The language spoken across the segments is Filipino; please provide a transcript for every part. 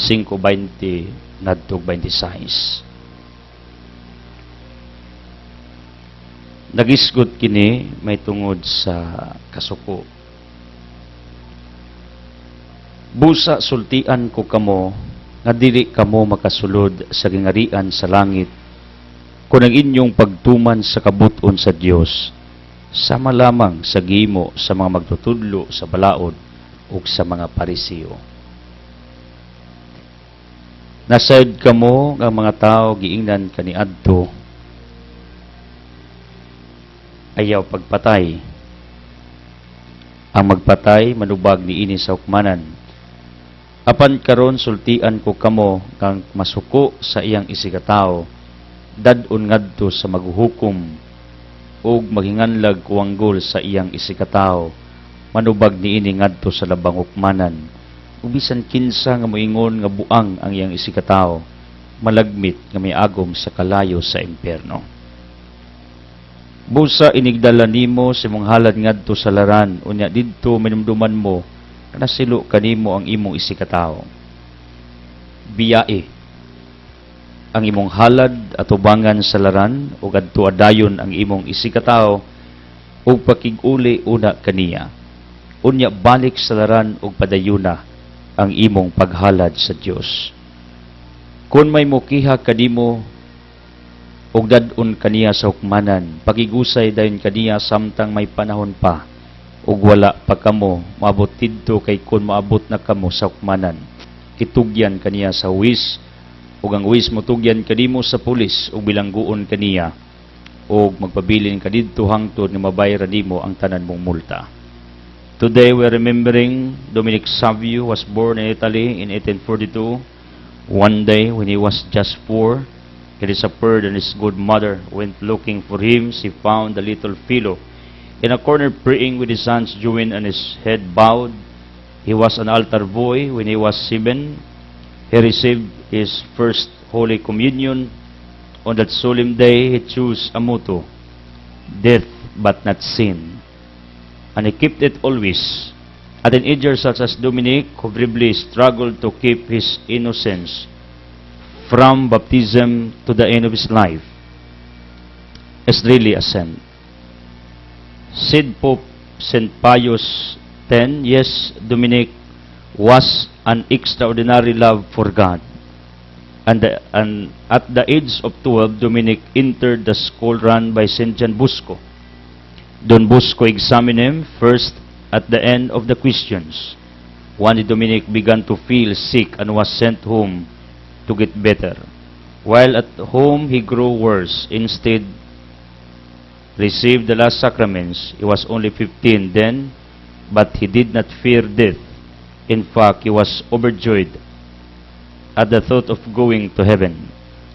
5:20 ngadto 26. Nagisgot kini may tungod sa kasuko. Busa sultian ko kamo nga dili kamo makasulod sa gingarian sa langit kung ang inyong pagtuman sa kabuton sa Dios sama lamang sa gimo sa mga magtutudlo sa balaod ug sa mga Parisiyo. Nasayod kamo nga mga tao giingnan kaniadto ayaw pagpatay. Ang magpatay manubag niini sa hukmanan. Apan karon sultian ko kamo kang masuko sa iyang isikatawo dadon ngadto sa maghuhukom ug maghinganlag kuwanggol sa iyang isikatawo manubag niini ngadto sa labang hukmanan. Ug bisan kinsa nga moingon nga buang ang iyang isikatawo malagmit nga may agom sa kalayo sa impierno. Busa inigdala nimo sa imong halad ngadto sa laran unya didto minumduman mo nasilo kanimo ang imong isikatawo. Biyae ang imong halad atubangan sa laran ug adto adayon ang imong isikatawo ug pakig-uli una kaniya. Unya balik sa laran ug padayuna ang imong paghalad sa Dios. Kung may mukiha kadimo ug dad-on kaniya sa hukmanan, pagigusay dayon kaniya samtang may panahon pa ug wala pa kamo maabot didto kay kun maabot na kamo sa hukmanan itugyan kaniya sa huwis ug ang huwis motugyan kadimo sa pulis ug bilangguon kaniya ug magpabilin ka didto hangtod nga mabayaran nimo ang tanan mong multa. Today we are remembering Dominic Savio was born in Italy in 1842. One day when he was just 4, he disappeared and his good mother went looking for him. She found the little fellow in a corner praying with his hands joined and his head bowed. He was an altar boy when he was 7. He received his first Holy Communion. On that solemn day, he chose a motto, death but not sin. And he kept it always. A teenager such as Dominic, who bravely struggled to keep his innocence from baptism to the end of his life, is really a saint. Said Pope St. Pius X, yes, Dominic was an extraordinary love for God. And at the age of 12, Dominic entered the school run by St. John Bosco. Don Bosco examined him first at the end of the questions. One day Dominic began to feel sick and was sent home to get better. While at home, he grew worse. Instead, received the last sacraments. He was only 15 then, but he did not fear death. In fact, he was overjoyed at the thought of going to heaven.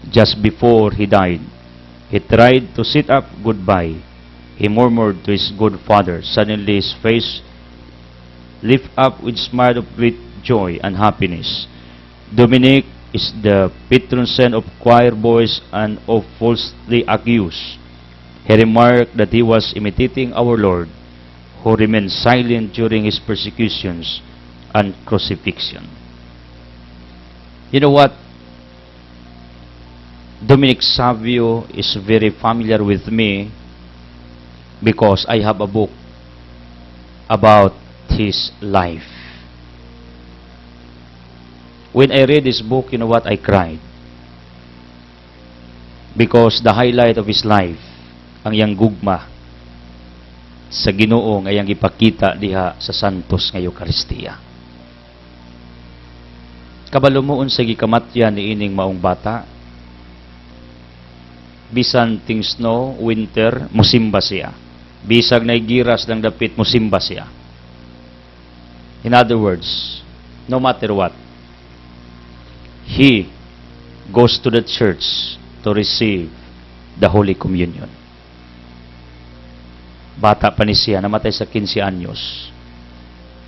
Just before he died, he tried to sit up goodbye. He murmured to his good father. Suddenly his face lit up with a smile of great joy and happiness. Dominic is the patron saint of choir boys and of falsely accused. He remarked that he was imitating our Lord, who remained silent during his persecutions and crucifixion. You know what? Dominic Savio is very familiar with me because I have a book about his life. When I read this book, you know what? I cried. Because the highlight of his life, ang iyang gugma sa Ginoo nga iyang ipakita diha sa Santos nga Eucharistia. Kabalo mo unsay gikamatyan ni ining maong bata. Bisan ting snow, winter, musimba siya. Bisag na giras ng dapit, musimba siya. In other words, no matter what, he goes to the church to receive the Holy Communion. Bata pa ni siya, namatay sa 15 anyos.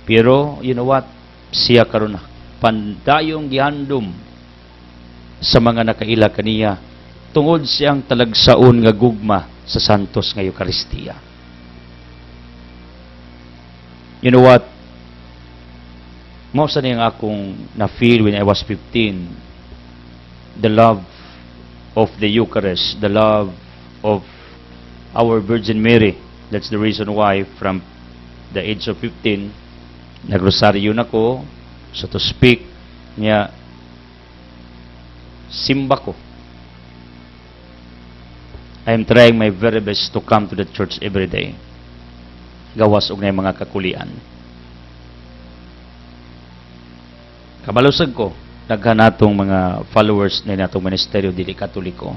Pero, you know what? Siya karon pandayong gihandom sa mga nakaila kaniya tungod siyang talagsaon nga gugma sa Santos nga Eucharistia. You know what? Mao sa niyang akong na-feel when I was 15, the love of the Eucharist, the love of our Virgin Mary. That's the reason why from the age of 15, nagrosaryo na ko, so to speak, niya, simba ko. I am trying my very best to come to the church every day. Gawas og na mga kakulian. Kabalusag ko, naghanatong mga followers na natong ministeryo dili Katoliko.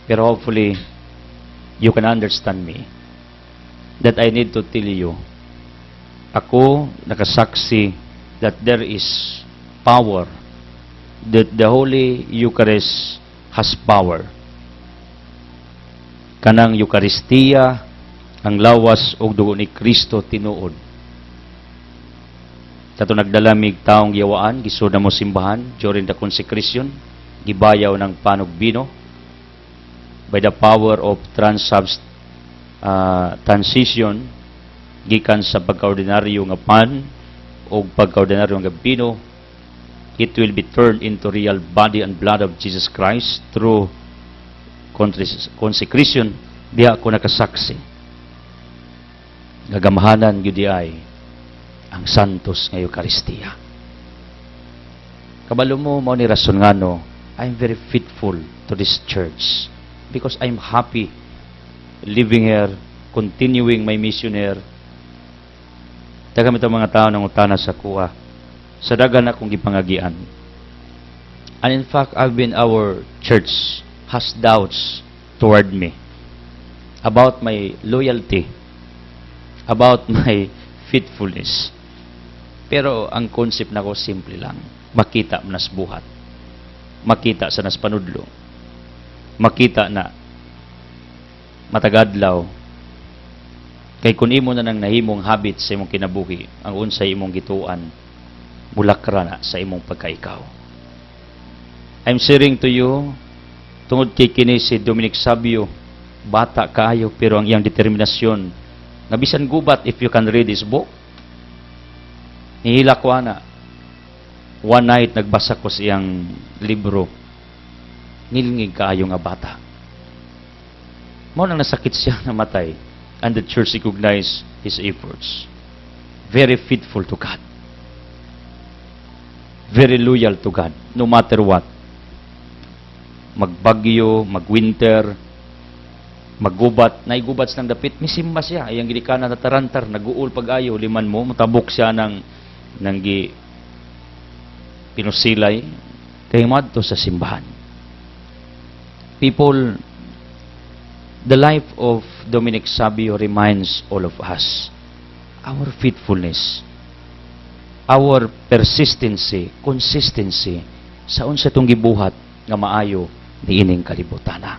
Pero hopefully, you can understand me that I need to tell you, ako nakasaksi that there is power, that the Holy Eucharist has power. Kanang Eucharistia, ang lawas og dugo ni Kristo tinuod. Kato nagdalamig taong yawaan, gisud na mo simbahan during the consecration, gibayaw ng panog bino by the power of transition gikan sa pagkaordinaryo nga pan o pagkaordinaryo nga bino, it will be turned into real body and blood of Jesus Christ through consecration. Diya ako nakasaksi. Gagamahanan gyud ay ang santos nga Eucharistia. Kabalo mo ni rason ngano, I'm very faithful to this church because I'm happy living here, continuing my mission here. Daghang itong mga tao nang utana sa kuha. Sa dagan akong gipangagian. And in fact, our church has doubts toward me about my loyalty, about my faithfulness. Pero ang concept na ko simple lang. Makita nas buhat. Makita sa nas panudlo. Makita na matagadlaw. Kay kun imo na nang nahimong habit sa imong kinabuhi, ang unsay imong gituan, bulakra na sa imong pagkaikaw. I'm sharing to you, tungod kay kini si Dominic Sabio, bata kaayo pero ang iyang determinasyon, nga bisan gubat if you can read his book. Nihila ko na. One night nagbasa ko sa iyang libro. Nilingig kaayo nga bata. Mao nang nasakit siya namatay, and the church recognized his efforts. Very faithful to God. Very loyal to God, no matter what. Magbagyo, magwinter, maggubat, naigubat ng dapit, misimba siya, ayang gilikanan na tarantar, naguul pag-ayo, liman mo, matabok siya ng pinusilay, kay madto sa simbahan. People, the life of Dominic Sabio reminds all of us, our faithfulness, our persistency, consistency, sa unsa itong gibuhat nga maayo ni ining kalibutana.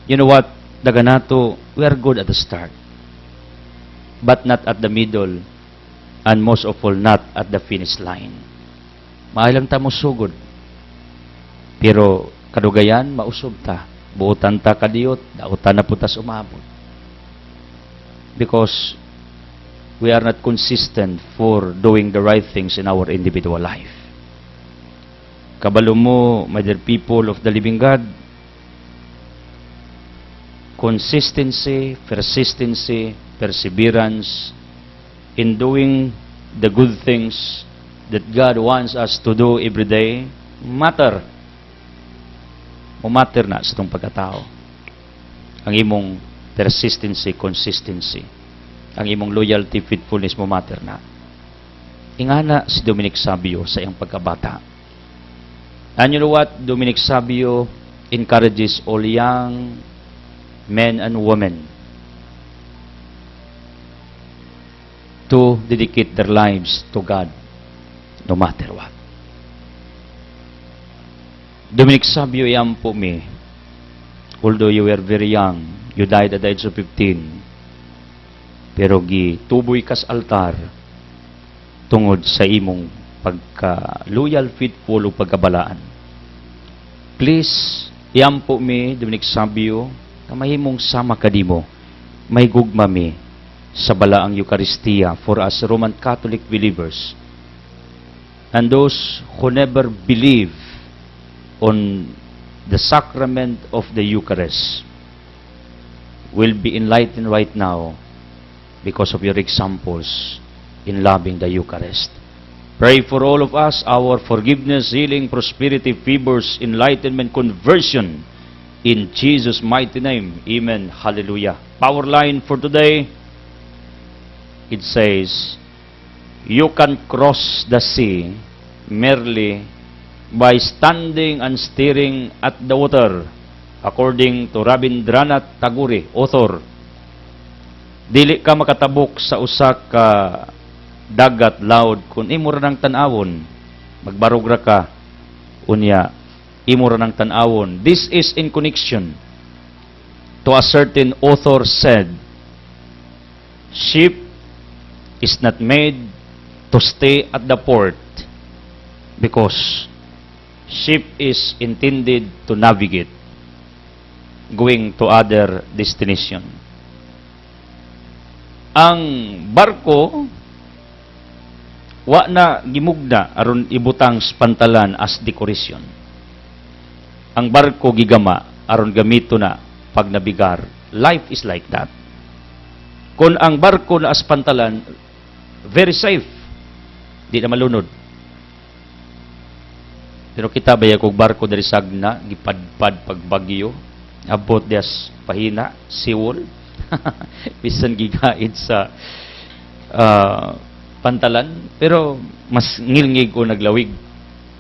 You know what? Daganato, we are good at the start, but not at the middle, and most of all, not at the finish line. Maalang ta mo sugod, pero kadugayan, mausog ta. Buutan ta kadiyot, dautan na putas umabot. Because we are not consistent for doing the right things in our individual life. Kabalo mo, my dear people of the living God, consistency, persistency, perseverance in doing the good things that God wants us to do every day matter. Matter na sa itong pagkatao. Ang imong persistency, consistency, ang imong loyalty, faithfulness, matter na. Ingana si Dominic Sabio sa iyang pagkabata. And you know what? Dominic Sabio encourages all young men and women to dedicate their lives to God no matter what. Dominic Sabio, yampo me, although you were very young, you died at the age of 15, pero gituboy kas altar tungod sa imong pagka-loyal, faithful o pagkabalaan. Please, yampo me, Dominic Sabio, na mahimong sama ka di mo, may gugma me, sa balaang Eucharistia for us Roman Catholic believers and those who never believe on the sacrament of the Eucharist will be enlightened right now because of your examples in loving the Eucharist. Pray for all of us, our forgiveness, healing, prosperity, favors, enlightenment, conversion, in Jesus' mighty name. Amen. Hallelujah. Power line for today, it says, you can cross the sea merely by standing and staring at the water, according to Rabindranath Tagore, author. Dili ka makatabok sa usa ka dagat laod kung imo ra nang tan-awon, magbarog ra ka unya imo ra nang tan-awon. This is in connection to a certain author said, ship is not made to stay at the port because ship is intended to navigate going to other destination. Ang barko wa na gimugna aron ibutang pantalan as decoration. Ang barko gigama aron gamito na pag nabigar. Life is like that. Kung ang barko na as pantalan, very safe, di na malunod. Pero kita baya kog barko dari sagna gipadpad pag bagyo, abot dias pahina, siwol, bisan gigaid sa pantalan, pero mas ngilngig o naglawig.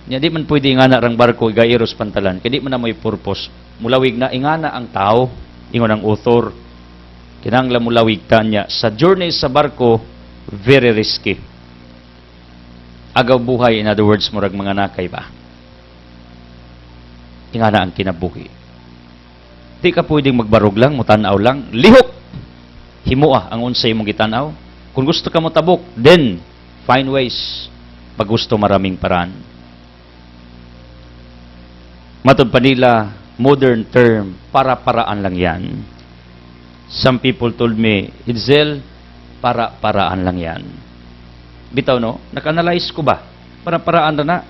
Nya di man pwede ingana rang barko igairos pantalan, kaya di man na may purpose. Mulawig na ingana ang tao, ingon ang author. Kinahanglan mulawig ta niya. Sa journey sa barko, very risky. Agaw buhay, in other words, murag mga nakay ba? Ingana ang kinabuhi. Di ka pwedeng magbarog lang, mutanaw lang, lihok! Himua ang unsay mong gitanaw. Kung gusto ka mo tabok, then find ways. Pag gusto, maraming paraan. Matod pa nila, modern term, para-paraan lang yan. Some people told me, Itzel, para-paraan lang yan. Bitaw no, naka-analyze ko ba? Para-paraan na.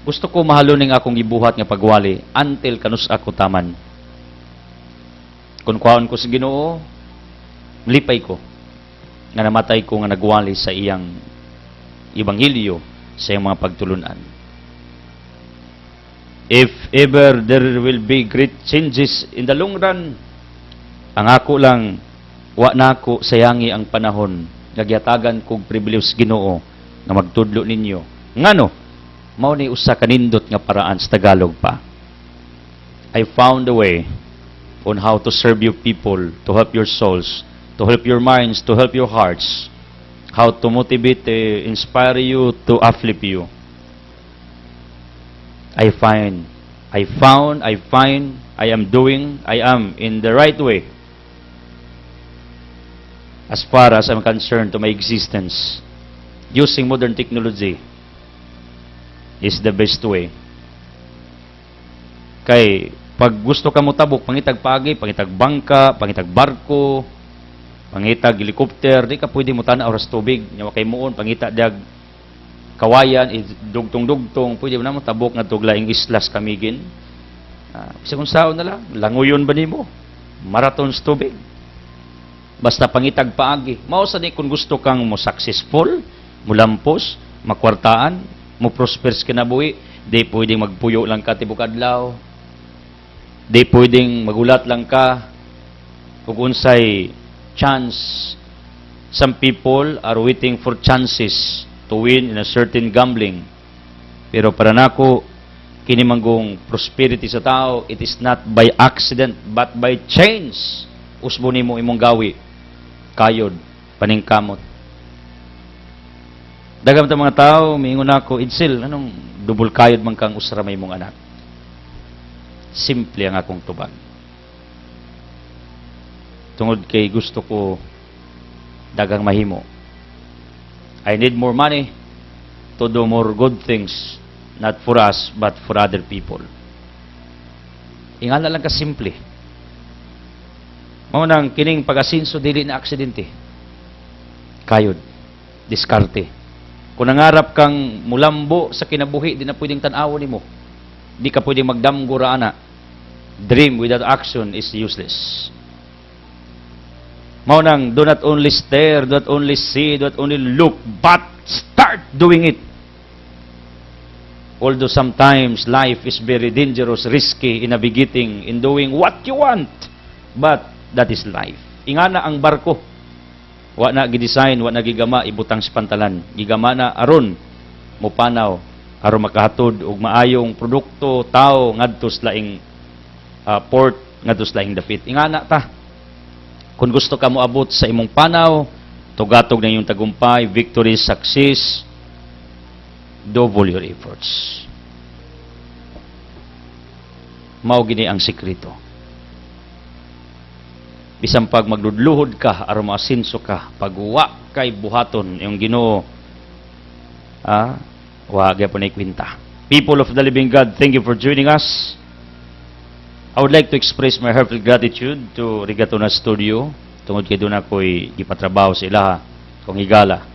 Gusto ko mahaluning akong gibuhat nga pagwali until kanus ako taman. Kung kwaon ko sa Ginoo, lipay ko nga namatay ko nga nagwali sa iyang ebanghelyo, sa iyang mga pagtulunan. If ever there will be great changes in the long run, ang ako lang, wa na ako sayangi ang panahon, nagyatagan kog pribilehiyo Ginoo nga magtudlo ninyo. Ngano, mao ni usa kanindot nga paraan sa Tagalog pa. I found a way on how to serve you people, to help your souls, to help your minds, to help your hearts, how to motivate, inspire you, to uplift you. I am in the right way. As far as I'm concerned to my existence, using modern technology is the best way. Kay, pag gusto ka mo tabok, pangitag pagi, pangitag bangka, pangitag barko, pangitag helicopter, di ka pwede mo tanaw oras tubig. Nyawa kay muon, pangita diag kawayan, dugtong-dugtong, pwede mo na mo tabok nga tuglaing islas kamigin. Kasi kung sao na lang, languyon ba nimo? Marathons tubig. Basta pangitag paagi. Mao sa di kung gusto kang mo successful, mo lampos, makwartaan, mo prosper sa kinabuhi, di pwedeng magpuyo lang ka tibok adlaw. Di pwedeng magulat lang ka kung unsay chance. Some people are waiting for chances to win in a certain gambling. Pero para nako, kini manggong prosperity sa tao, it is not by accident but by chance. Usbo nimo imong gawi, kayod, paningkamot. Daghang mga tao, miingon ako, Itzel, anong double kayod man kang usra may mong anak? Simple ang akong tubag. Tungod kay gusto ko dagang mahimo. I need more money to do more good things, not for us, but for other people. Ingana lang ka simple. Mao nang kining pag-asinso dili na aksidente. Kayod, diskarte. Kung nangarap kang mulambo sa kinabuhi, di na pwedeng tan-awon nimo. Di ka pwedeng magdamgo ra ana. Dream without action is useless. Mao nang do not only stare, do not only see, do not only look, but start doing it. Although sometimes life is very dangerous, risky in navigating, in doing what you want. But that is life. Ingana ang barko. Wa na gidesign, wa na gigama, ibutang sa pantalan. Gigama na aron, mupanaw, aron makahatod og maayong produkto, tao, ngadto sa laing port, ngadto sa laing dapit. Ingana ta. Kung gusto ka mo abot sa imong panaw, tugatog na iyong tagumpay, victory, success, double your efforts. Mao gini ang sikreto. Bisan pag magludluhod ka, aron maasinso ka, pag wa kay buhaton yung Ginoo, wa gyapon ay kwenta. People of the living God, thank you for joining us. I would like to express my heartfelt gratitude to Rigatona Studio. Tungod kay doon ako'y gipatrabaho sa ilaha kong higala.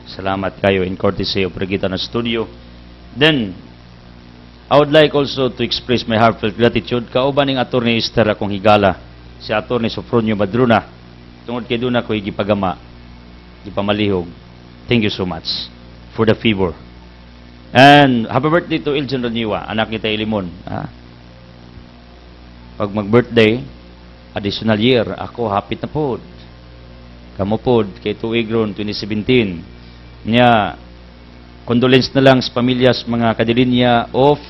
Salamat kayo in courtesy of Rigatona Studio. Then, I would like also to express my heartfelt gratitude kauban ning Attorney Esther akong higala, si Attorney Sofronio Madruna. Tungod kay doon ako'y gipagama, gipamalihog. Thank you so much for the favor. And happy birthday to Eljon Raniwa, anak ni Tay Limon. Pag mag-birthday, additional year, ako hapit na pod. Kamo pod, kay tuig ron 2017. Niya, condolence na lang sa pamilya sa mga kadilinya of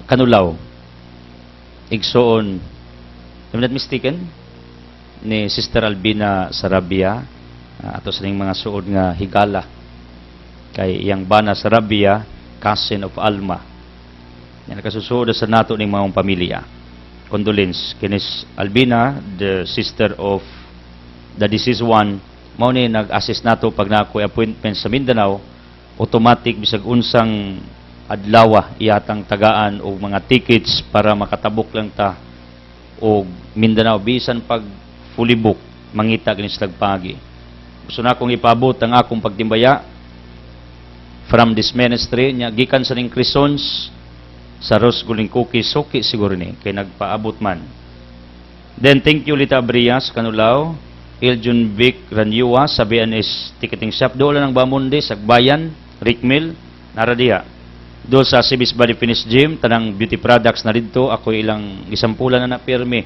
Kanulaw. Igsoon, if I'm not mistaken, ni Sister Albina Sarabia, ato sa mga suod nga higala. Kay iyang bana Sarabia, cousin of Alma. Yan nakasusuod sa nato ning mga pamilya. Condolence kinis Albina, the sister of the deceased one, mao ni nag-assist nato pag nakoy appointment sa Mindanao, automatic bisag unsang adlaw iyatang tagaan og mga tickets para makatabok lang ta og Mindanao bisan pag fully book mangita kini sa pagi. Gusto na akong ipabot ang akong pagtimbaya from this ministry nya gikan sa ning Crisons sa Rose Guling Cookies, suki siguro ni, kay nagpaabot man. Then, thank you Lita Abrias, Kanulaw, Eljon Vic Ranyua, sa BNS Ticketing Shop, doon lang ng Bamundi, Sagbayan, Rick Mill, Naradiha. Doon sa Sibis Body Finish Gym, tanang beauty products na dito, ako ilang isampulan na napirmi.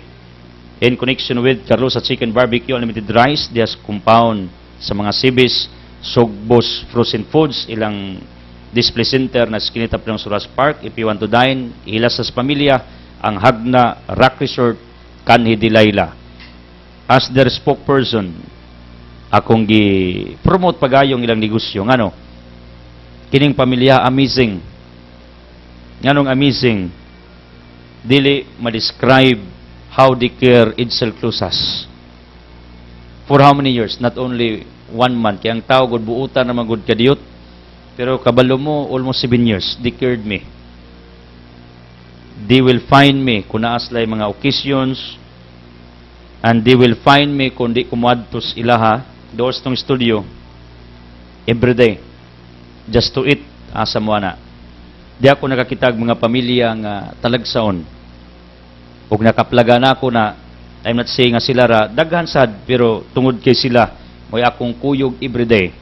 In connection with Carlos at Chicken Barbecue Unlimited Rice, dias compound sa mga Sibis, Sogbos Frozen Foods, ilang display center na skinitap ng Suras Park. If you want to dine, ihilas sa pamilya, ang Hagna Rock Resort, Kanhi Dilayla. As their spokesperson, akong gi-promote pagayong ilang negosyo. Ngano? Kining pamilya, amazing. Nganong amazing? Dili ma-describe how they care Edsel Clusas. For how many years? Not only 1 month. Kaya ang tao, good buutan na magud kadiyot. Pero kabalo mo, almost 7 years, they cared me. They will find me kung naaslay mga occasions, and they will find me kung di kumadtos ilaha, doors tong studio, everyday, just to eat, asa mo na. Di ako nakakitag mga pamilya nga talagsaon. Ug nakaplaga na ako na, I'm not saying nga sila ra, daghan sad, pero tungod kay sila, may akong kuyog everyday.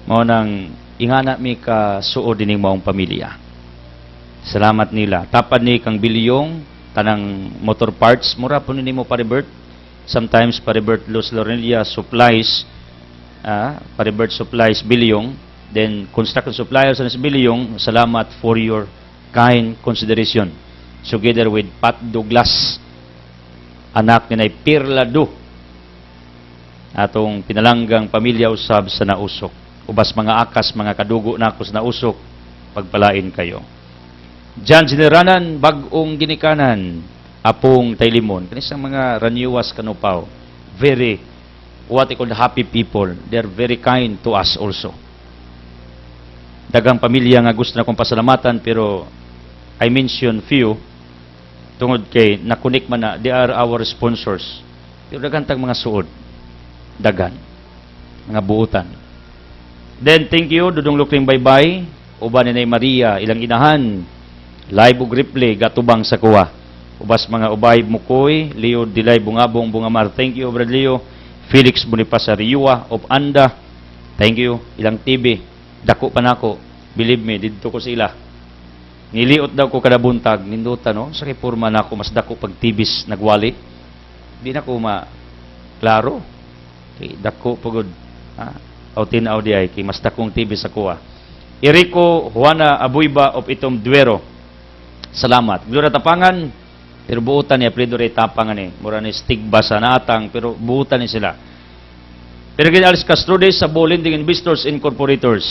Mao nang ingana mi ka suod dining maong pamilya. Salamat nila. Tapad ni kang bilyong tanang motor parts mura po nimo Paribert. Sometimes Paribert Los Lorelia supplies Paribert supplies bilyong. Then construction suppliers sa bilyong, salamat for your kind consideration. Together with Pat Douglas, anak ni Pirla Do, atong pinalanggang pamilya usab sa nausok. Ubas mga akas, mga kadugo na ako sa nausok, pagpalain kayo. Jan Siniranan, bagong ginikanan, apong Taylimon. Kanisang mga Ranyuwas Kanupaw, very, what I call happy people. They're very kind to us also. Dagang pamilya nga gusto na kong pasalamatan, pero I mention few. Tungod kay nakunik man na, they are our sponsors. Pero dagantang mga suod. Dagan. Mga buutan. Then, thank you, Dudong Lukling Baybay, uban ni Maria, ilang inahan, live ug replay, gatubang sa kuwa. Ubas mga ubay Mukoy, Leo Dilay Bungabong Bungamar, thank you, Brad Leo. Felix Boniface Riwa of Anda, thank you. Ilang TV, dako pa nako, believe me, dito ko sila. Niliot daw ko kada buntag, ninduta no, sa kipurma na ako, mas dako pag tibis nagwali. Di na ko klaro. Okay, dako pagod. O tinaw di ay, kay mas dakong tibis sa kuha. Erico Juana Abuyba of Itom Duero, salamat. Gloria Tapangan, pero buutan niya, plido rin tapangan eh. Mura ni stigba sa natang, pero buutan ni sila. Pero ginalis Castrodes sa Bolending Investors Incorporators.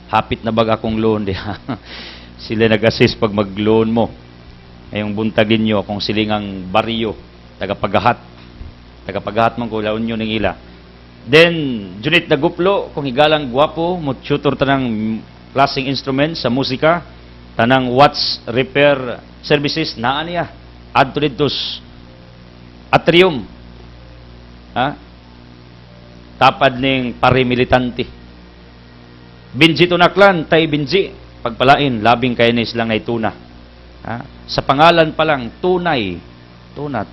Hapit na bag akong loan. Sila nag-assist pag mag-loan mo. Ngayong buntagin nyo, kung silingang baryo, tagapagahat man ko, laon nyo ng ila. Then, Junit Naguplo, kung higalang guwapo, mo tutor tanang klaseng instrument sa musika, tanang watch repair services, naan niya. Adto dito's atrium. Tapad ning parimilitante. Binji tunaklan, tay binji. Pagpalain, labing kaya ni silang ay tuna. Sa pangalan pa lang, tunay.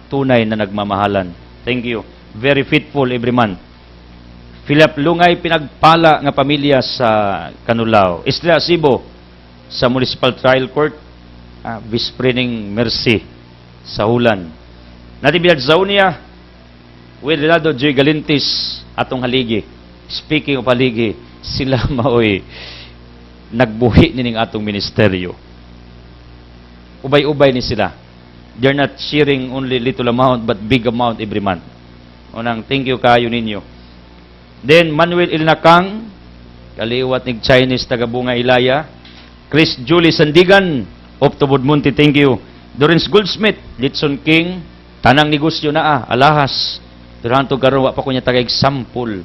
Tunay na nagmamahalan. Thank you. Very faithful every month. Philip Lungay, pinagpala nga pamilya sa Canulao. Isla Sibo, sa Municipal Trial Court, Bisprening Mercy sa Hulan. Natibilad Zaunia, with Relado Joy Galintis, atong haligi. Speaking of haligi, sila maoy nagbuhi nining atong ministeryo. Ubay-ubay ni sila. They're not sharing only little amount but big amount every month. Unang thank you kayo ninyo. Then Manuel Ilnakang, kaliwat nig Chinese taga-bunga Ilaya. Chris Julie Sandigan of Tubod-Munti, thank you. Dorens Goldsmith, Litson King, tanang negosyo na alahas. Pero hantog karon wa pa ko niya taga-example.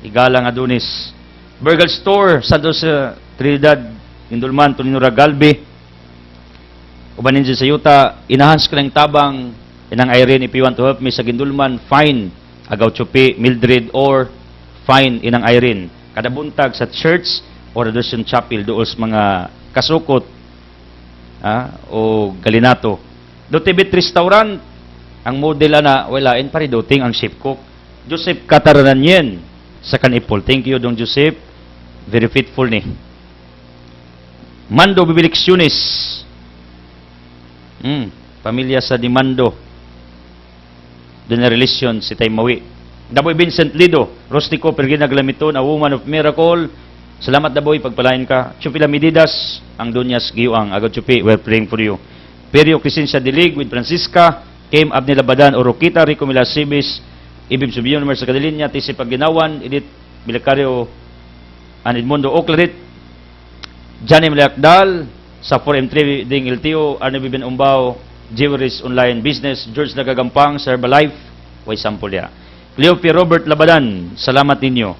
Igalang Adonis. Burger Store, Santos Trinidad, Indulman, Toninora Galbi. Ubanin sa yuta, inahans ka ng tabang, inang Irene, if you want to help me sa Gindulman, fine. Agaw Chupi, Mildred, or fine, inang Irene. Kada buntag sa church, or Adoration Chapel, doon sa mga kasukot, o galinato. Dotibit Restaurant, ang model na, walain pa rin doting ang chef cook. Joseph Katarananyen, sa Kanipol. Thank you, Dong Joseph. Very faithful ni. Mando Bibiliksyunis. Pamilya sa Dimando. Doon na relasyon si Taymawi. Daboy Vincent Lido, Rostico, Pergina Glamiton, a woman of miracle. Salamat Daboy, pagpalain ka. Chupila Medidas, ang Dunyas Giwang, agad Chupi, we're praying for you. Perio Crescencia Dilig with Francisca, Kim Abni Labadan, Orokita, Rico Mila Sibis, Ibib Subiyon, Numer sa Kadilinya, Tisi Pagginawan, Edith Bilakario, and Edmundo Oclarit, Johnny Malakdal, sa 4M3 Ding LTO, Arne Bibin Umbao, Jewelries Online Business, George Nagagampang, sa Herbalife, way sample ya. Cleo P. Robert Labadan, salamat ninyo.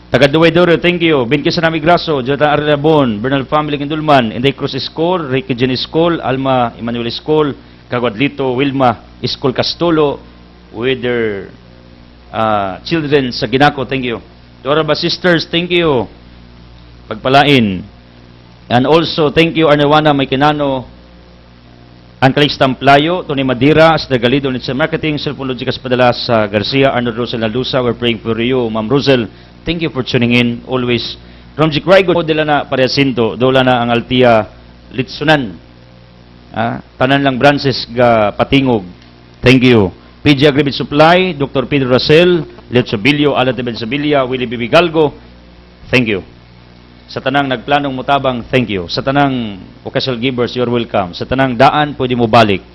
Tagaduway Doro, thank you. Binkisa Namigraso, Jonathan Arrabon, Bernal Family Kindulman, Inday Cruz School, Ricky Jenny School, Alma Emmanuel School, Caguadlito, Wilma School Castulo, with their children sa Ginako, thank you. To our sisters, thank you. Pagpalain. And also, thank you, Arnewana Maikinano, ang Calixta Amplayo, Tony Madira, sa Galido, sa Marketing, Cellphone Logicas Padala sa Garcia, Arnold Rosel Nalusa, we're praying for you, Ma'am Rosel. Thank you for tuning in, always. Romjic Raigo, dila na Pareasinto, dola na ang Altia Litsunan. Tanan lang branches ga Patingog. Thank you. PG Agribit Supply, Dr. Pedro Rosel, Letso Bilio, Alan Teben Sabilia, Willie Bibigalgo, thank you. Sa tanang nagplanong mutabang, thank you. Sa tanang occasional givers, you're welcome. Sa tanang daan, pwede mo balik,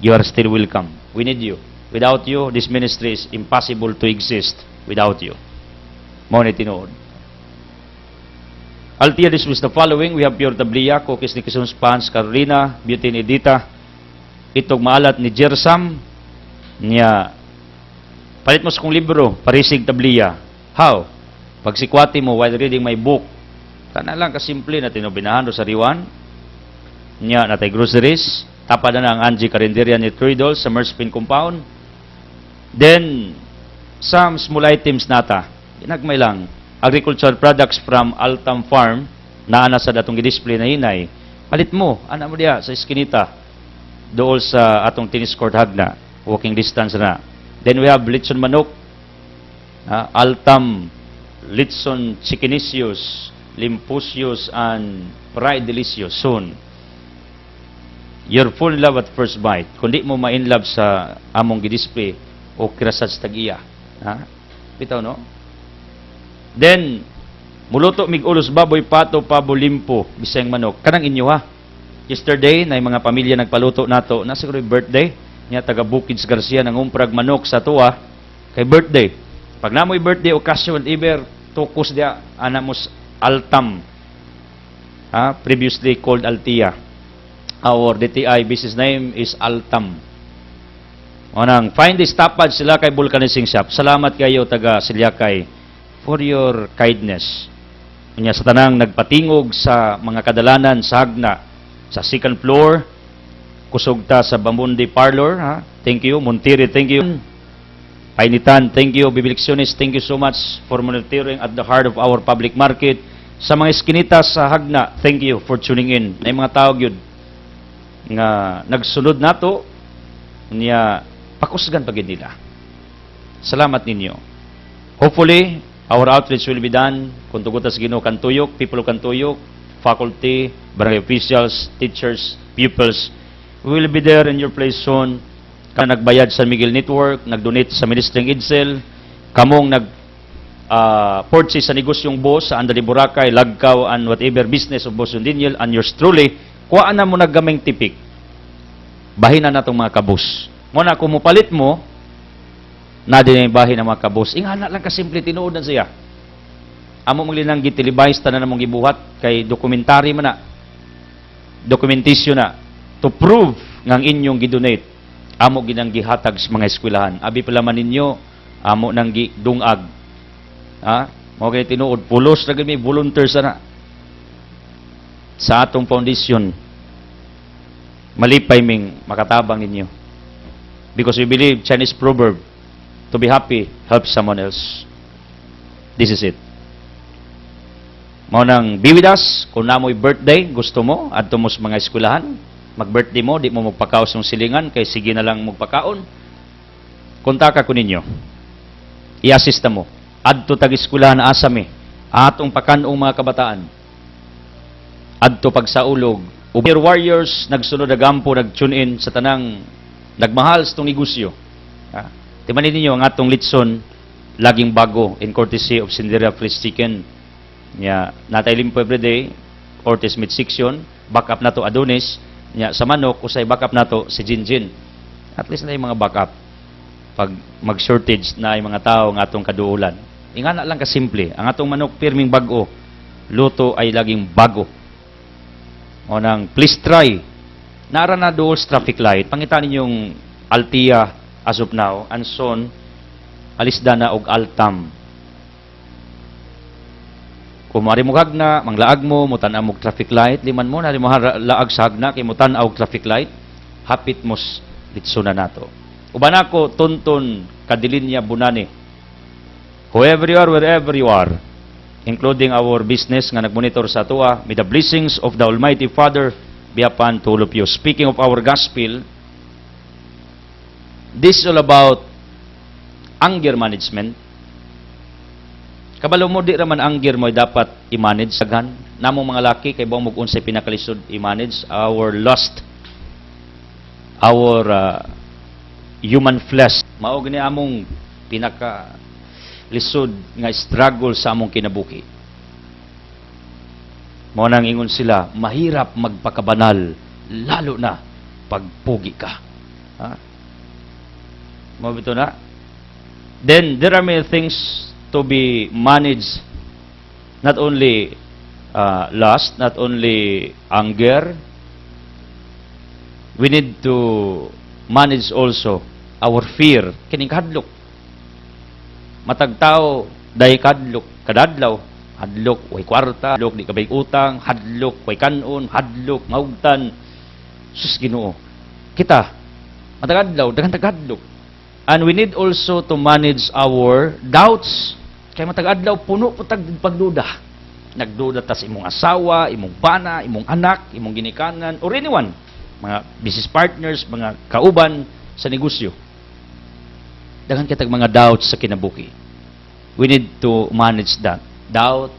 you are still welcome. We need you. Without you, this ministry is impossible to exist without you. Maunay tinood. Altia, this was the following. We have Pure Tablia, Cookies ni Kisons Pans, Carolina, Beauty ni Edita, itog maalat ni Jersam, niya, palit mo sa kong libro, Parisig Tablia. How? Pag sikwati mo while reading my book, kana lang kasimple na tinubinahan do sa riwan. Nya natay groceries, tapad na ang Angie Carinderia ni Tridol sa Merspin compound. Then some small items nata, inagmay lang, agricultural products from Altam Farm, naana sa datong gi-display na hinay, palit mo, ana mo diya sa iskinita, dool sa atong tennis court hagna, walking distance na. Then we have Litson Manok, Altam, Litson Chicinisius, Limpusius, and Pride Delicious soon. You're full in love at first bite. Kundi mo ma-in love sa among gi-display, o kirasad sa tag-iya. Bitaw, no? Then, muluto mig ulos baboy, pato, pabo, limpo, bisayang manok. Kanang inyo ha. Yesterday, na mga pamilya nagpaluto nato, na siguro birthday, niya taga Bukids Garcia, nangumprag manok sa tuwa, kay birthday. Pag namoy birthday, occasion, whatever, tukos dia, anamos Altam, previously called Altia. Our DTI business name is Altam. Onang, find this tapad sila kay Vulcanizing Shop. Salamat kayo taga Silyakay for your kindness. Unya sa tanang nagpatingog sa mga kadalanan sa hagna sa second floor, kusog ta sa Bamundi Parlor, Thank you. Montiri, thank you. Painitan, thank you. Bibiliksionis, thank you so much for monitoring at the heart of our public market. Sa mga eskinita sa hagna, thank you for tuning in. Na mga tawag yun nga nagsunod nato niya pakusgan pagid nila. Salamat ninyo. Hopefully, our outreach will be done kung tugutas Ginoo Kantuyok, people of Kantuyok, faculty, barangay officials, teachers, pupils. We will be there in your place soon. Kaya nagbayad sa Miguel Network, nagdonate sa Ministering Idsel, kamong purchase sa negosyong boss sa Andali Boracay, Lagkaw, and whatever business of Boss Undiniel, and yours truly, kuhaan na mo naggaming tipik. Bahin na natong mga kabus. Muna, kung mupalit mo, na din yung bahin ng mga kabus. Ingana lang kasimple, tinuod na siya. Amo mong linang gitilibayis, tanan na mong gibuhat, kay dokumentary man na. Dokumentasyon na. To prove ngang inyong gidonate. Amo ginang gihatag sa mga eskwelahan. Abi pala man ninyo, amo nang gidungag. Mo kay tinuod, pulos na gami, volunteers na. Sa atong foundation, malipay ming makatabang ninyo. Because we believe Chinese proverb, to be happy, help someone else. This is it. Mao nang be with us, kung namoy birthday, gusto mo, adto mo sa mga eskwelahan, mag-birthday mo, di mo magpakaos ng silingan, kay sige na lang magpakaon, kontaka ko ninyo. I-assist mo. Adto tag-eskwelahan asami, atong pakanong mga kabataan, adto pagsaulog. Uber warriors, nagsunod agampo, nag-tune in sa tanang nagmahal sa itong negosyo. Timanin ninyo, ang atong litson, laging bago, in courtesy of Cinderia Fresh Chicken. Natay limpo everyday, Ortiz Meat Section, backup na to Adonis, sa manok, usay backup na to si Jinjin. At least na yung mga backup. Pag mag-shortage na yung mga tao ng atong kaduulan. Ingana lang kasimple, ang atong manok pirming bago, luto ay laging bago. O nang, please try. Nara na doon sa traffic light. Pangitan ninyong Altia as of now, and soon, alisda na og Altam. Kung mari mo hagna, manglaag mo, mutan mo traffic light, liman mo, nari mo laag sa hagna, kay mutan og traffic light, hapit mo litso na nato. Uban ako, tunton, kadilinya bunani. Whoever you are, wherever you are, including our business nga nagmonitor sa tuwa, may the blessings of the Almighty Father be upon to all of you. Speaking of our gospel, this is all about anger management. Kabalo mo, di raman anger mo dapat i-manage saghan. Namong mga laki, kay buong mag-unsay pinakalisod i-manage our lust, our human flesh. Mao gani among pinaka lisod nga struggle sa among kinabuki. Mao nang ingon sila, mahirap magpakabanal lalo na pagpugi ka. Mao bito na. Then there are many things to be managed, not only lust, not only anger. We need to manage also our fear. Kining hadlok. Matag tao, dahi kadlok, kadadlaw, hadlok, way kwarta, hadlok, di kabay utang, hadlok, way kanon, hadlok, maugtan, Sus Ginoo. Kita, matagadlaw, daghang-tagadlog. And we need also to manage our doubts. Kaya matagadlaw, puno po pagduda. Nagduda ta sa imong asawa, imong bana, imong anak, imong ginikanan, or anyone. Mga business partners, mga kauban sa negosyo. Daghan kitag mga doubts sa kinabuhi. We need to manage that. Doubt,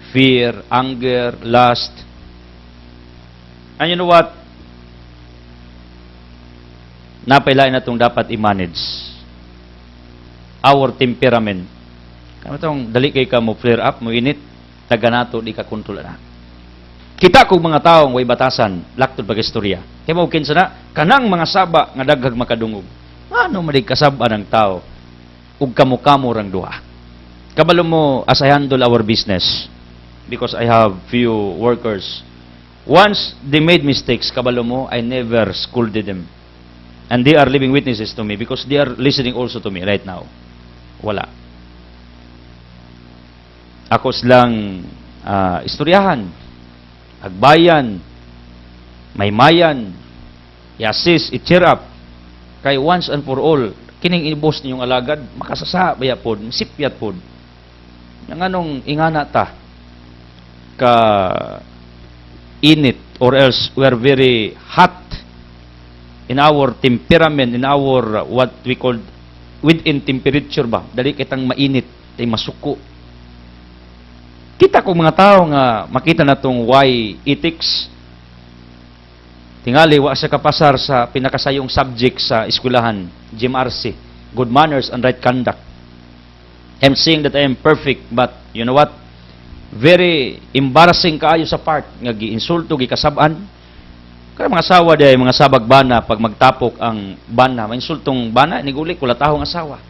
fear, anger, lust. And you know what? Napailain na itong dapat i-manage. Our temperament. Kaya itong dali kay ka mo flare up, mo init, taga nato, di ka kontrol na. Kita kong mga taong way batasan, laktod pag-istorya. Kaya mo kinsa na, kanang mga saba nga daghag makadungog. Ano madig kasaba ng tao? Ug kamo-kamo rang duha. Kabalo mo, as I handle our business, because I have few workers, once they made mistakes, kabalo mo, I never scolded them. And they are living witnesses to me because they are listening also to me right now. Wala. Ako silang istoryahan, agbayan, maymayan, i-assist, i-cheer up. Kay once and for all, kining inibos ninyong alagad, makasasa, baya pod, sipyat pod. Yang anong ingana ta, ka init, or else we are very hot in our temperament, in our what we call within temperature ba? Dali kitang mainit, tay masuko. Kita ko mga tao nga makita na tong why ethics. Tingali, wa sa kapasar sa pinakasayong subject sa eskwelahan, GMRC, Good Manners and Right Conduct. I'm saying that I am perfect, but you know what? Very embarrassing kaayo sa part nga giinsulto, gikasab-an. Kaya mga asawa day, mga sabag bana, pag magtapok ang bana, may insultong bana, nigulik, wala tahong asawa.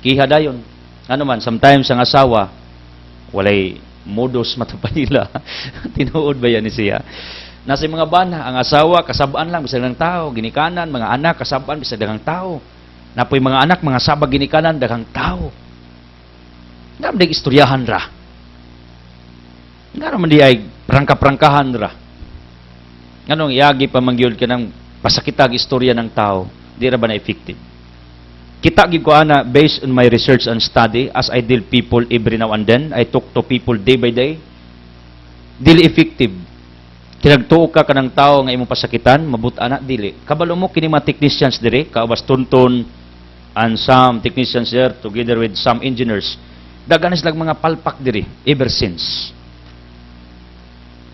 Kiha dayon. Ano man, sometimes ang asawa, walay modus matapan nila. Tinuod ba yan ni siya? Nasa mga bana, ang asawa, kasabaan lang, bisag ng tao, ginikanan, mga anak, kasabaan, bisag daghang tao. Napoy mga anak, mga sabag ginikanan, daghang tao. Nga man istoryahan ra. Nga naman di ay prangka-prangkahan ra. Anong iagi pa mangyod ka ng pasakitag istorya ng tao, di ra ba na effective? Kita gid ko ana based on my research and study as I deal people every now and then. I talk to people day by day. Dili effective. Kinagtuo ka kanang tao nga imong pasakitan, mabuta na dili. Kabalo mo kini mga technicians dire, kaabas tunton and some technicians there together with some engineers. Daghan sila mga palpak diri ever since.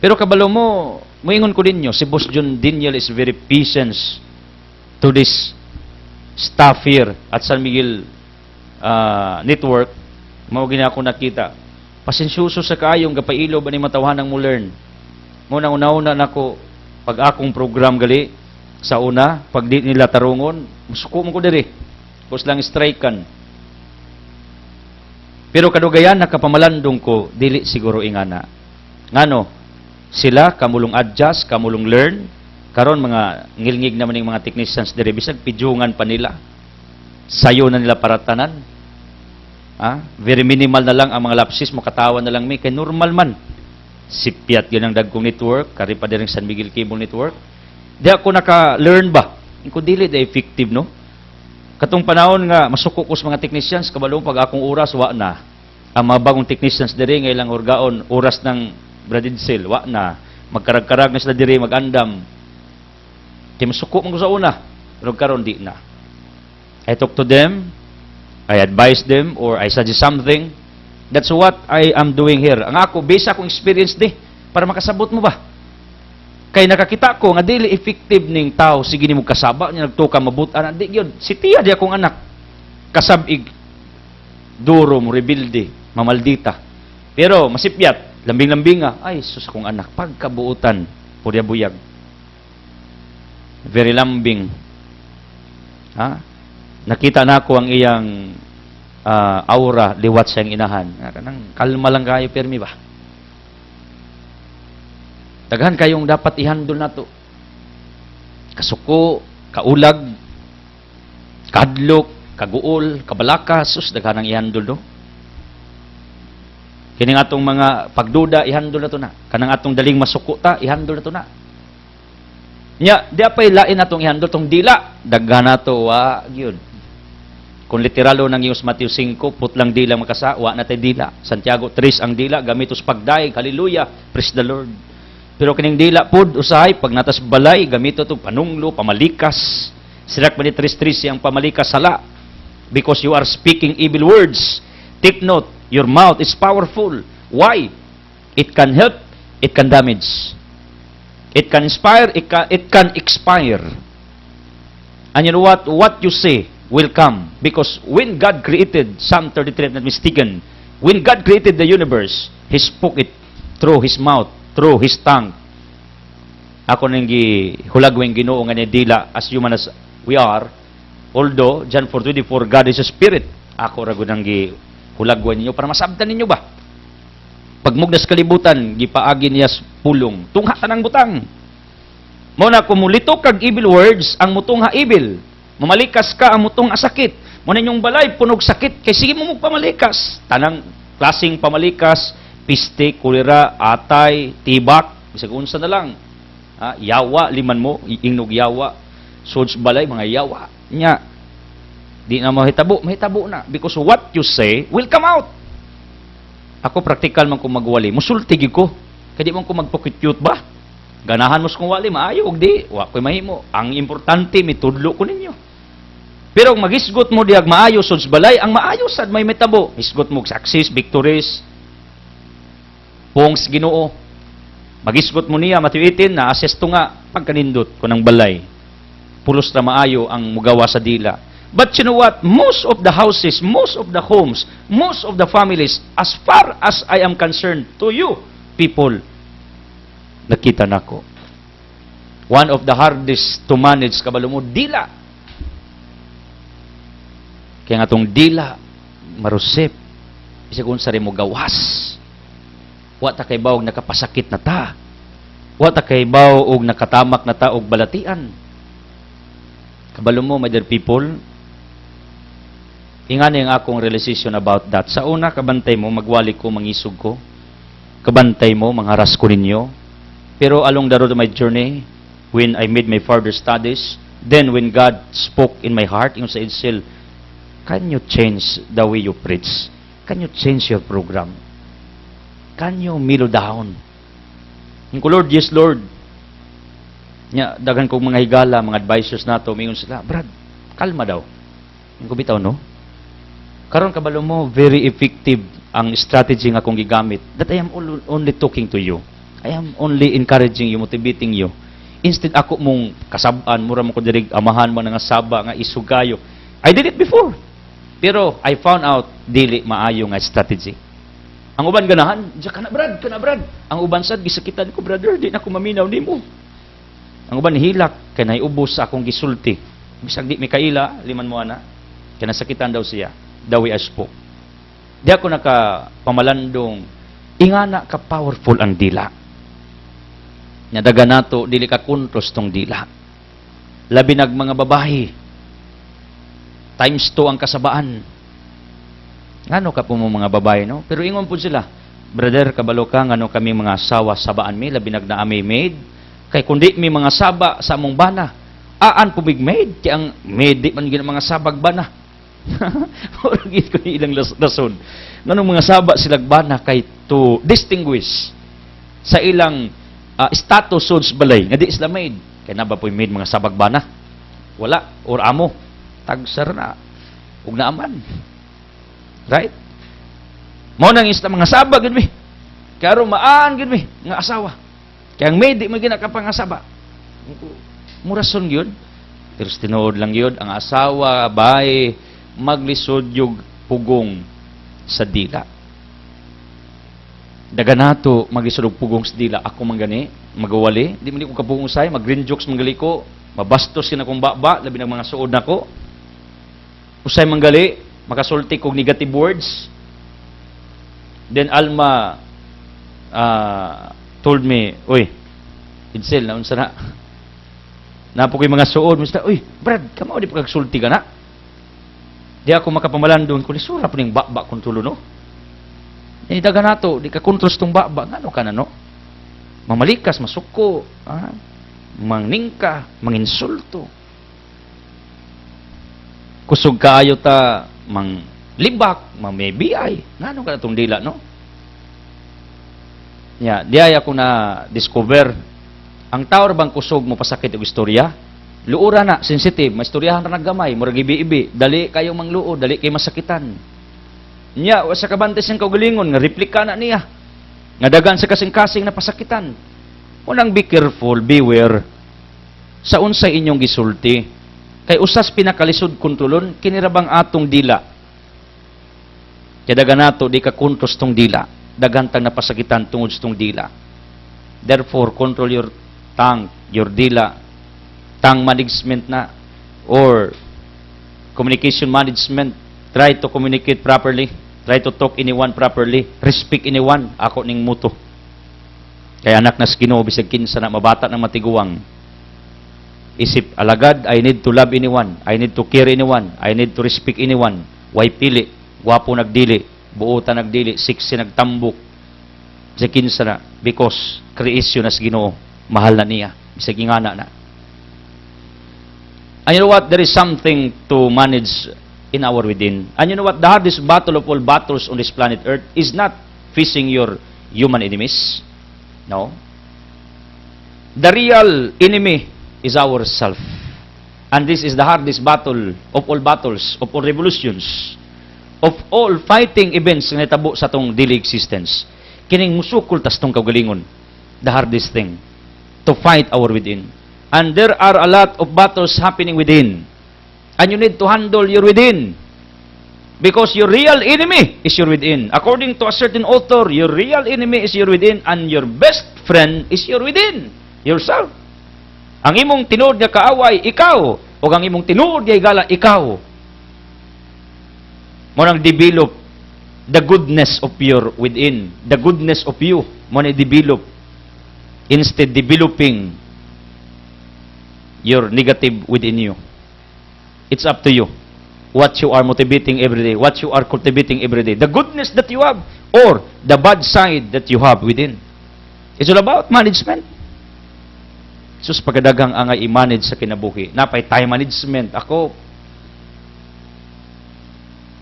Pero kabalo mo, moingon ko ninyo, si Boss John Daniel is very patient to this staff here at San Miguel Network. Mao gina ako nakita. Pasensyoso sa kaayong gapailo ba ni matawhanang mo learn. Muna una nako pag akong program gali sa una, pag di nila tarungon, musuko mo ko diri. Bus lang strikean. Pero kadugayan nakapamalandong ko, dili siguro ingana. Ngano? Sila kamulong adjust, kamulong learn. Karon mga ngilngig naman ng mga technicians dire bisag pidyungan pa nila. Sayo na nila paratanan. Very minimal na lang ang mga lapses, makatawa na lang may kay normal man. Sipyat yun ang dagkong network, kari pa din San Miguel Cable Network. Di ako naka-learn ba? Kung dili, di effective, no? Katong panahon nga, masuko ko sa mga technicians, kabalong pag akong oras, wa na. Ang mga bagong technicians diri, nga ilang orgaon, oras ng Bradidsil, wa na. Magkarag-karag na sila diri, mag-andam. Di masuko mo ko sa una, pero karon di na. I talk to them, I advise them, or I suggest something. That's what I am doing here. Ang ako, based akong experience di, para makasabot mo ba? Kay nakakita ko, nga dili effective ning tao, sige ni mo kasaba, niya nagtuka mabutan, di yun, si tiya di akong anak, kasabig, duro mo, rebilde, mamaldita. Pero, masipyat, lambing-lambinga, ay, sus akong anak, pagkabuutan, purya-buyag. Very lambing. Nakita na ko ang iyang aura, liwat siyang inahan. Kalma lang kayo, permi ba? Daghan kayong dapat i-handle na to. Kasuko, kaulag, kadlok, kaguol, kabalaka, sus, daghan ang i-handle, no? Kining atong mga pagduda, ihandol na to na. Kanang atong daling masuko ta, ihandol na to na. Nya, di apay lain atong ihandol tong dila. Daghan na to, wa, yun. Kung literalo ng Iyos Matthew 5, putlang dila makasa, wa na tayo dila. Santiago 3 ang dila, gamitos pagdaig, hallelujah, praise the Lord. Pero kining dila pod usahay, pag natas balay, gamito to panunglo, pamalikas. Sirak man ni 3:3 siyang pamalikas sala. Because you are speaking evil words. Take note, your mouth is powerful. Why? It can help, it can damage. It can inspire, it can expire. And you know what? What you say will come. Because when God created, Psalm 33, not mistaken, when God created the universe, He spoke it through His mouth, through His tongue. Ako nang hulagweng Ginoo nga ni dila as human as we are. Although John 4:24, God is a spirit. Ako ra gud nang hulagwan ninyo para masabtan ninyo ba? Pagmugnas kalibutan, gipaagi niya pulong. Tungha tanang butang. Mo na kumulito kag evil words ang mutungha evil. Mamalikas ka ang mutungha sakit. Mo na inyong balay punog sakit kay sige mo magpamalikas. Tanang klaseng pamalikas, piste, kulera, atay, tibak, bisag unsa na lang. Yawa liman mo, ingnog yawa. Suds balay mga yawa. Nya di na mahitabo na because what you say will come out. Ako practical man ko magwali, musulti ko. Kaya di man ko magpukityut ba? Ganahan mo kung wali, maayo og di, wa ko'y mahimo. Ang importante mitudlo ko ninyo. Pero kung magisgot mo diag maayo suds balay, ang maayo sad may mitabo. Hisgot mo success, victories, pongs Ginoo. Magisgot mo niya matiwitin na asesto nga pagkanindot ko ng balay. Pulos na maayo ang mugawa sa dila. But you know what? Most of the houses, most of the homes, most of the families, as far as I am concerned to you, people, nakita nako. One of the hardest to manage, kabalo mo, dila. Kaya nga itong dila, marusip. Isa kung sa rin mo gawas. Wata kay bawog nakapasakit na ta. Wata kay bawog nakatamak na ta og balatian. Kabalo mo, my dear people, ingani ang akong realization about that. Sa una, kabantay mo, magwali ko, mangisog ko. Kabantay mo, mangharas ko ninyo. Pero along the road of my journey, when I made my further studies, then when God spoke in my heart, yung sa Edsel, can you change the way you preach? Can you change your program? Can you mellow down? Yung ko, Lord, yes, Lord. Nya, dagan kong mga higala, mga advisors nato, mingon sila, Brad, kalma daw. Yung ko bitaw, no? Karon kabalo mo, very effective ang strategy nga akong gigamit that I am only talking to you. I am only encouraging you, motivating you. Instead ako mong kasabaan, mura mo ko dirig, amahan mo nga saba, nga isugayo. I did it before. Pero I found out, dili maayo nga strategy. Ang uban ganahan, diya ka na Brad. Ang uban sad, gisakitan ko, brother, di na ko maminaw ni mo. Ang uban hilak, kaya naiubos sa akong gisulti. Bisag di may kaila, liman mo ana, kaya nasakitan daw siya. The way I spoke. Di ako nakapamalandong, ingana ka powerful ang dila. Nadaga nato, dili ka kontros tong dila. Labi nag mga babae, times 2 ang kasabaan. Ngano ka po mga babae, no? Pero ingon po sila, brother, kabalo ka, ngano kami mga asawa sabaan mi, labi nag na ami maid. Kay kundi mi mga saba sa among bana, aan po big maid, kaya ang maid, di man gina mga sabag bana. Muragit ko ni ilang lason. Nganong mga saba silagbana kay to distinguish sa ilang status suds balay nga di sila maid. Kaya na ba po maid mga sabagbana? Wala. Or amo. Tagsar na. Ug naaman. Right? Mao nang isla mga sabag gid mi. Karo maan gid mi nga asawa. Kaya ang maid di man ginakapang-asaba. Murason gyud. Pero tinuod lang gyud ang asawa, bae, maglisod yung pugong sa dila. Daga nato maglisod og pugong sa dila. Ako man gani, magawali. Di man ko kapugong usay, mag-green jokes manggali ko. Mabastos sina kong baba, labi ng mga suod nako. Usay manggali, makasulti kog negative words. Then Alma told me, "Uy, Edsel, naunsa na? Napo ko'y mga suod." Mista, "Uy, Brad, kamo di pagsulti ka na?" Di ako makapamalan doon, kung isura po ning bakbak kong tulo, no? Inidaga nato, di ka kontros tong baba, ngano ka na no? Mamalikas, masuko, mangningka, manginsulto. Kusog kaayo ta, manglibak, mamebiyay. Ngano ka na tong dila, no? Diay ako na discover, ang tao bang kusog mo pasakit og istorya? Luura na, sensitive, maistoryahan ra naggamay, murag ibi-ibi, dali kayo mangluo, dali kay masakitan. Sa kabantes ng kaugalingon, nga replika na niya. Nga dagan sa kasing-kasing na pasakitan. Unang be careful, beware, sa unsay inyong gisulti. Kay usas pinakalisod kontrolon, kinirabang atong dila. Kaya dagan nato, di ka kontros tong dila. Dagantang napasakitan tungod sa tong dila. Therefore, control your tongue, your dila, tongue management na, or communication management. Try to communicate properly. Try to talk anyone properly. Respect anyone. Ako ning muto. Kaya anak na Ginoo bisag kinsa na mabata ng matiguang. Isip alagad, I need to love anyone. I need to care anyone. I need to respect anyone. Way pili. Wapo nagdili. Buutan nagdili. Siksi nagtambok. Bisag kinsa na. Because creation na Ginoo. Mahal na niya. Bisag ingana na. And you know what? There is something to manage in our within. And you know what? The hardest battle of all battles on this planet Earth is not facing your human enemies. No. The real enemy is ourself. And this is the hardest battle of all battles, of all revolutions, of all fighting events nga natabo sa tong daily existence. Kining musukol tas tong kaugalingon. The hardest thing to fight our within. And there are a lot of battles happening within. And you need to handle your within. Because your real enemy is your within. According to a certain author, your real enemy is your within and your best friend is your within. Yourself. Ang imong tinuod nga kaaway, ikaw. O ang imong tinuod nga higala, ikaw. Mo nang develop the goodness of your within. The goodness of you. Mo nang develop. Instead developing your negative within you. It's up to you. What you are motivating every day. What you are cultivating every day. The goodness that you have or the bad side that you have within. It's all about management. Sus pagadagang angay i-manage sa kinabuhi. Napay time management. Ako,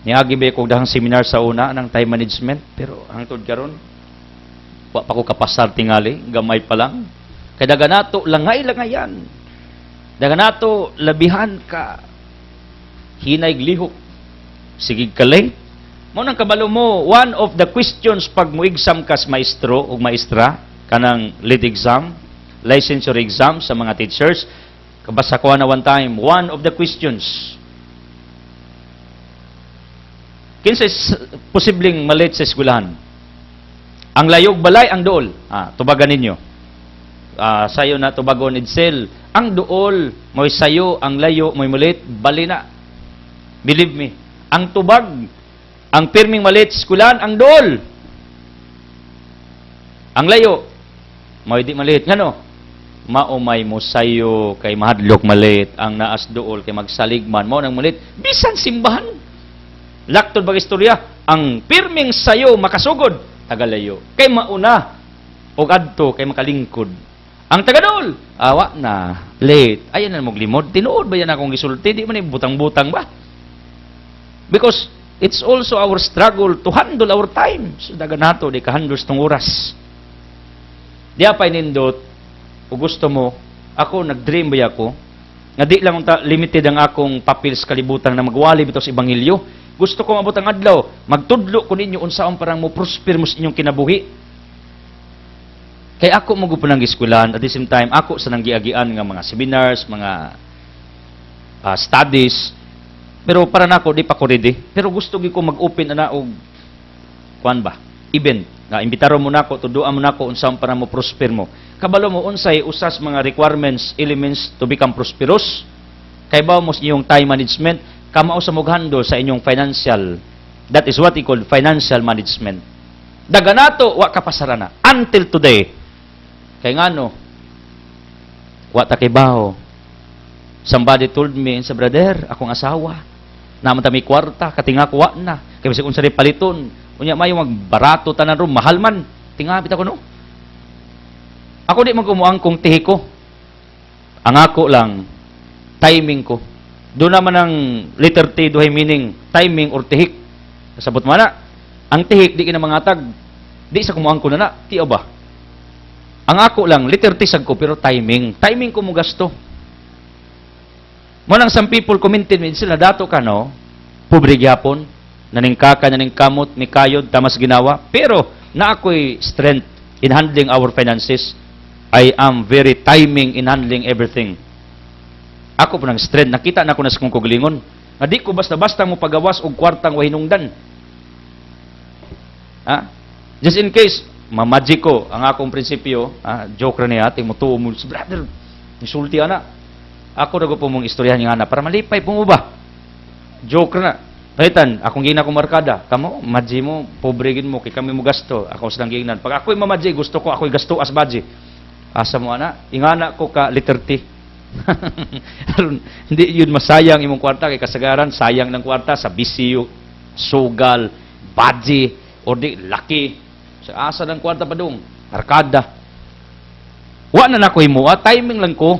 niagi ba ko dahang seminar sa una ng time management. Pero hangtod karon, wa pa ko kapasar tingali. Gamay pa lang. Kaya daga nato, langay-langayan. Daga nato, labihan ka. Hinay lihok. Sige kalay. Mo nang kabalo mo, one of the questions pag mo exam kas maestro o maestra, kanang lead exam, licensure exam sa mga teachers, kabasa ko na one time, one of the questions. Kinsa posibleng malit sa eskwelahan? Ang layog balay, ang dool. Tubagan ninyo. Sayo na tubagon Edsel. Ang dool, mo'y sayo, ang layo, mo'y malit, bali na. Believe me, ang tubag, ang pirming malit, skulan, ang dool. Ang layo, may di malit. Ngano? Maumay mo sayo, kay mahadlok malit, ang naas dool, kay magsaligman, mo nang malit, bisan simbahan. Laktod bag istorya, ang pirming sayo, makasugod, tagalayo. Kay mauna, o adto, kay makalingkod. Ang tagadol, awa na, late. Ayan na maglimod, tinuod ba yan akong gisulti? Di man butang-butang ba? Because it's also our struggle to handle our time. So daga nato di kahandle tong oras. Diya pa nindot o gusto mo, ako nag-dream ba ako nga di lang limited ang akong papel sa kalibutan na magwali bitaw sa ebanghelyo. Gusto ko mabot ang adlaw, magtudlo ko ninyo unsaon parang mo prosper mo sa inyong kinabuhi. Kay ako mo gupo nang eskwelahan at the same time ako sa nang giagian nga mga seminars, mga studies. Pero para nako di pa ko ready. Pero gusto gi ko mag-open ana og kuan ba? Event. Na imbitaron mo nako, tuduan mo nako unsa para mo prosper mo. Kabalo mo unsay usas mga requirements, elements to become prosperous. Kay ba mo inyong time management, kamao sa mughandle sa inyong financial. That is what we call financial management. Daga nato wa kapasarana until today. Kay ngano? Wa ta kay baho. Somebody told me, brother, akong asawa, naman ta may kwarta, katinga kuha na. Kaya bisag unsa rin paliton, Unya mayo magbarato tanan ron, mahal man. Tingapit ako no. Ako di man kumuang kung tihi ko. Ang ako lang, timing ko. Doon naman ang letter T, duhay meaning, timing or tihik. Kasabot mo na, ang tihik, di kinamangatag. Di sa kumuang ko na, tiyo ba? Ang ako lang, letter T sag ko, pero timing. Timing ko mo gasto. Mo nang some people commented me, sila dato ka no, pobre gyapon, naningkaka, naningkamot, may kayod, tamas ginawa. Pero, na ako'y strength in handling our finances. I am very timing in handling everything. Ako po ng strength. Nakita na ko na sa kong kugalingon. Nga di ko basta-basta mo pagawas og kwartang wahinungdan. Ha? Just in case, mamagic ko ang akong prinsipyo, joke ra niya, ating mutuo mo, brother, nisulti ana. Ako na po mong istoryahan yung ana, para malipay po mo ba? Joke na. Palitan, akong gina kong markada. Kamo, madji mo, pobregin mo, kay kami mo gasto. Ako silang ginan. Pag ako'y mamadji, gusto ko ako'y gasto as badji. Asa mo ana, ingana ko ka letter T. Hindi yun masayang imong kwarta kay kasagaran sayang ng kwarta sa bisyo, sugal, badji, or di laki. Sa asa ng kwarta pa dong, arkada. Wa na nako himuha, timing lang ko.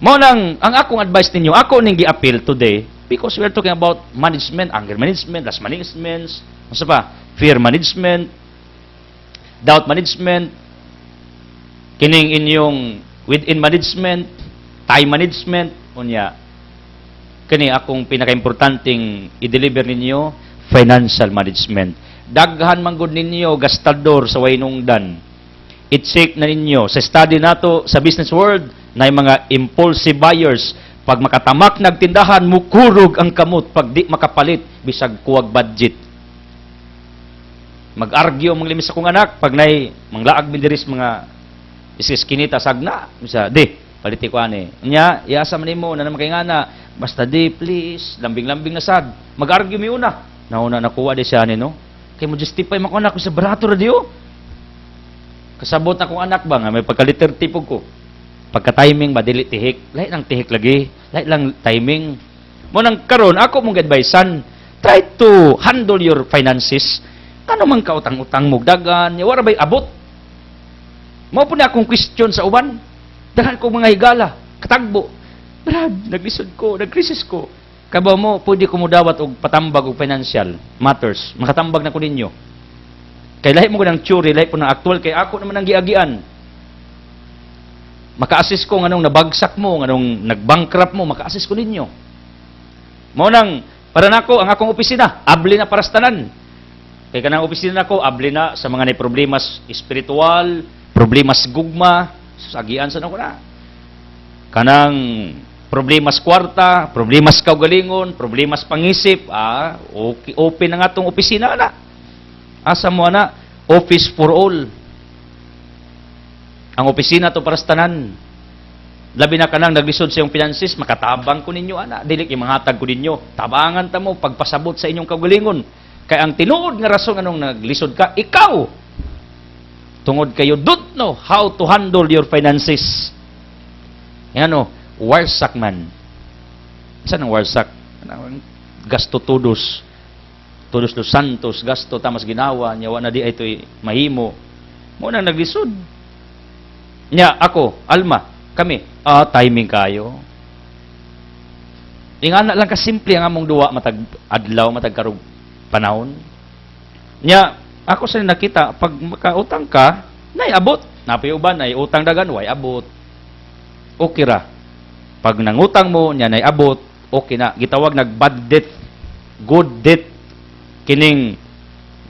Mo nang ang akong advice ninyo, ako ning gi-appeal today because we are talking about management, anger management, lust management, ano pa? Fear management, doubt management, kining inyong within management, time management, unya. Kini akong pinaka-importanting i-deliver ninyo, financial management. Daghan manggod ninyo gastador sa waynungdan. I-check na ninyo sa study nato sa business world na mga impulsive buyers. Pag makatamak nagtindahan, mukurog ang kamot pag di makapalit bisag kuwag budget. Mag-argue mga limis akong anak pag nay manglaag bindiris mga iskinita sagna bisa di paliti ko ani nya iasa man nimo na naman kay ngana basta di please lambing-lambing na sad mag-argue mi una nauna nakuha di siya ni no kay mo justify man ko anak ko sa barato radio kasabot akong anak ba nga may pagkaliter tipog ko pagka timing ba dili tihik lahi lang tihik lagi lahi lang timing mo nang karon ako mong advisean try to handle your finances ano man ka utang-utang mo dagan wala bay abot. Mao po na akong question sa uban. Dahil ko mga higala, katagbo. Brad, naglisod ko, nagkrisis ko. Kabaw mo, pwede ko mo dawat og patambag og financial matters. Makatambag na ko ninyo. Kay lahi mo ko ng theory, lahi po ng actual, kay ako naman ang giagian. Maka-assist ko nganong nabagsak mo, nganong nag-bankrupt mo, maka-assist ko ninyo. Mao nang, para nako ang akong opisina, abli na para sa tanan. Kay kanang opisina nako, abli na sa mga nay problemas spiritual, problemas gugma, sagian sa nako na. Kanang problemas kwarta, problemas kaugalingon, problemas pangisip, okay, open na nga itong opisina na. Asa mo na, office for all. Ang opisina to para sa tanan. Labi na kanang naglisod sa iyong finances, makatabang ko ninyo, ana. Dili imangatag ko ninyo. Tabangan ta mo, pagpasabot sa inyong kaugalingon. Kaya ang tinuod nga rason anong naglisod ka, ikaw, tungod kayo don't know how to handle your finances. Yan o, warsak man. Saan ang warsak? Gasto todos. Todos los santos, gasto tamas ginawa, nyawa na di ay ito'y mahimo. Muna naglisod. Nya, ako, Alma, kami, timing kayo. Ingana lang kasimple ang among duwa, matag adlaw, matag karong panahon. Nya, ako sa nakita, pag makautang ka, naiabot. Napayuban, naiutang dagan, way abot. Okay ra. Pag nangutang mo, niya naiabot, okay na. Gitawag nag-bad debt, good debt. Kining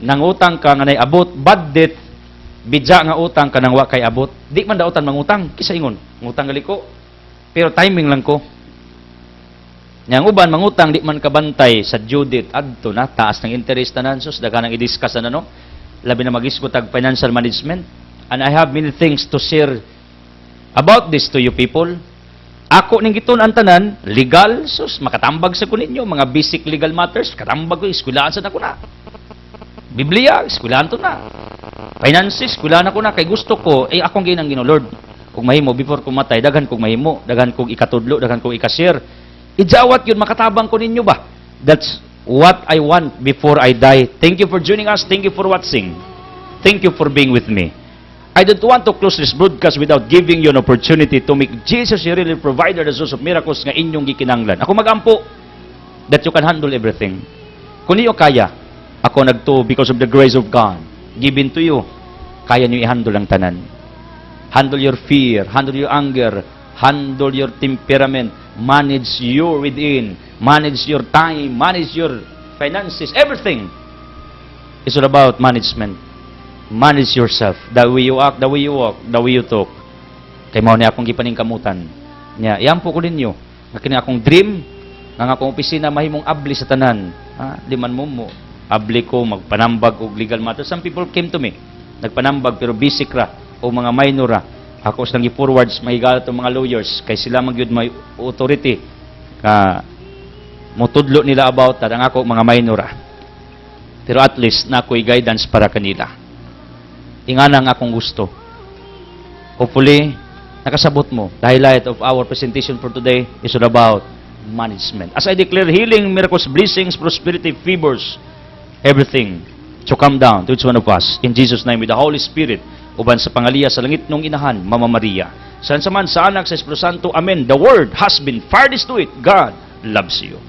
nangutang ka nga naiabot, bad debt, bidya nga utang ka nang wa kay abot. Di man daotan mangutang, kisa ingon. Ngutang gali ko. Pero timing lang ko. Yang uban mangutang di man kabantay sa due date adto na taas ng interest tanan sus daghang nang i-discuss na no. Labi na mag-isgot tag financial management. And I have many things to share about this to you people. Ako ning giton ang tanan, legal, sus, makatambag sa kuninyo, mga basic legal matters, katambag ko, eskwelahan sa na. Biblia, eskwelahan to na. Finances, eskwelahan ako na, kay gusto ko, akong ginang Ginoo Lord. Kung mahimo, before kumatay, daghan kong mahimo, daghan kong ikatudlo, daghan kong ikashare. Ijawat yun, makatabang ko ninyo ba? That's what I want before I die. Thank you for joining us. Thank you for watching. Thank you for being with me. I don't want to close this broadcast without giving you an opportunity to make Jesus your really provider, the source of miracles nga inyong gikinanglan. Ako magampo that you can handle everything. Kung niyo kaya, ako nagto because of the grace of God given to you, kaya niyo i-handle ang tanan. Handle your fear, handle your anger, handle your temperament, manage your within, manage your time, manage your finances, everything. It's all about management. Manage yourself. The way you act, the way you walk, the way you talk. Kay mao ni akong gipaningkamutan. Nya, iyampo ko ninyo. Nga kini akong dream, nga akong opisina mahimong abli sa tanan. Di man mo abli ko magpanambag og legal matters. Some people came to me. Nagpanambag pero basic ra o mga minor ra. Ako silang i-forwards mahigalat ang mga lawyers kay sila magyud may authority ka motudlo nila about that ang ako mga minor ra. Pero at least na ako'y guidance para kanila. Ingana ang akong gusto. Hopefully, nakasabot mo. The highlight of our presentation for today is all about management. As I declare healing, miracles, blessings, prosperity, favors, everything to come down to each one of us. In Jesus' name, with the Holy Spirit, uban sa pangaliya sa langit nung inahan, Mama Maria. Saan sa man, sa anak, sa Espiritu Santo, Amen. The Word has been fired to it. God loves you.